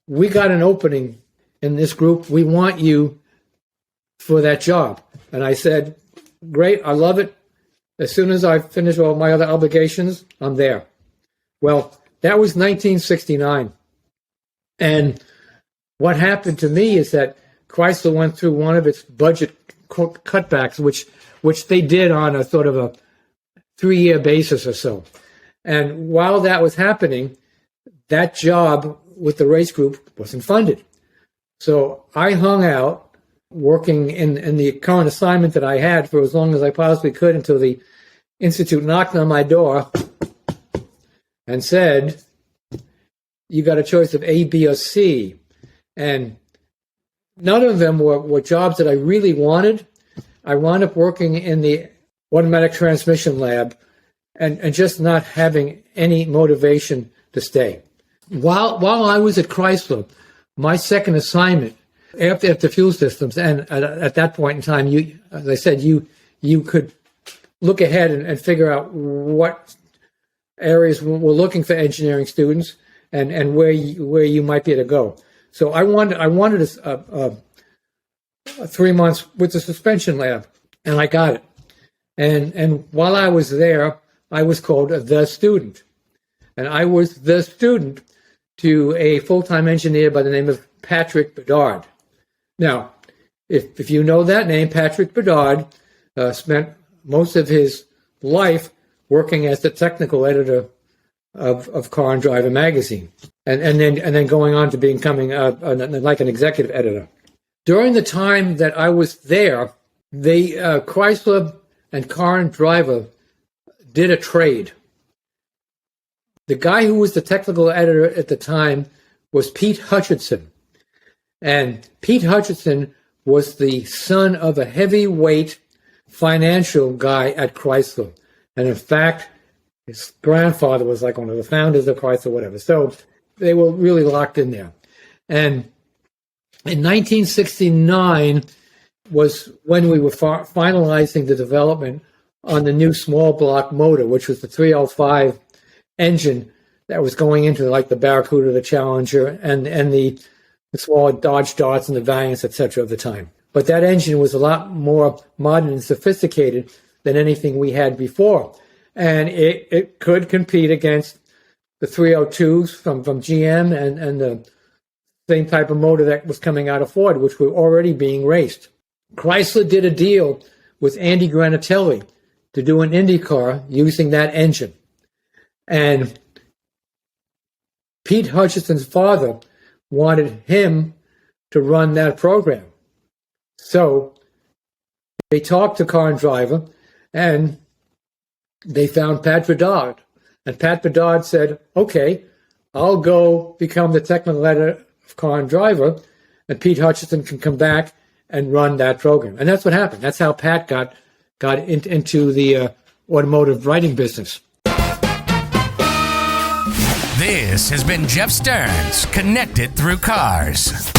we got an opening in this group. We want you for that job. And I said, great, I love it. As soon as I finish all my other obligations, I'm there. Well, that was 1969. And what happened to me is that Chrysler went through one of its budget cutbacks, which they did on a sort of a 3-year basis or so. And while that was happening, that job with the race group wasn't funded. So I hung out working in the current assignment that I had for as long as I possibly could until the Institute knocked on my door and said, you got a choice of A, B, or C. And none of them were jobs that I really wanted. I wound up working in the automatic transmission lab and just not having any motivation to stay. While I was at Chrysler, my second assignment after fuel systems, and at that point in time, as I said, you could look ahead and figure out what areas we're looking for engineering students and where you might be able to go. So I wanted a 3 months with the suspension lab, and I got it. And while I was there, I was called the student, and I was the student to a full-time engineer by the name of Patrick Bedard. Now, if you know that name, Patrick Bedard spent most of his life working as the technical editor of Car and Driver magazine, and then going on to becoming like an executive editor. During the time that I was there, Chrysler and Car and Driver did a trade. The guy who was the technical editor at the time was Pete Hutchinson. And Pete Hutchinson was the son of a heavyweight financial guy at Chrysler. And in fact, his grandfather was like one of the founders of Chrysler, whatever. So they were really locked in there. And in 1969 was when we were finalizing the development on the new small block motor, which was the 305 engine that was going into like the Barracuda, the Challenger, and the small Dodge Darts and the Valiants, etc. of the time. But that engine was a lot more modern and sophisticated than anything we had before. And it could compete against the 302s from GM and the same type of motor that was coming out of Ford, which were already being raced. Chrysler did a deal with Andy Granatelli to do an IndyCar using that engine. And Pete Hutchinson's father wanted him to run that program. So they talked to Car and Driver, and they found Pat Bedard. And Pat Bedard said, okay, I'll go become the technical editor of Car and Driver, and Pete Hutchinson can come back and run that program. And that's what happened. That's how Pat got into the automotive writing business. This has been Jeff Stearns, Connected Through Cars.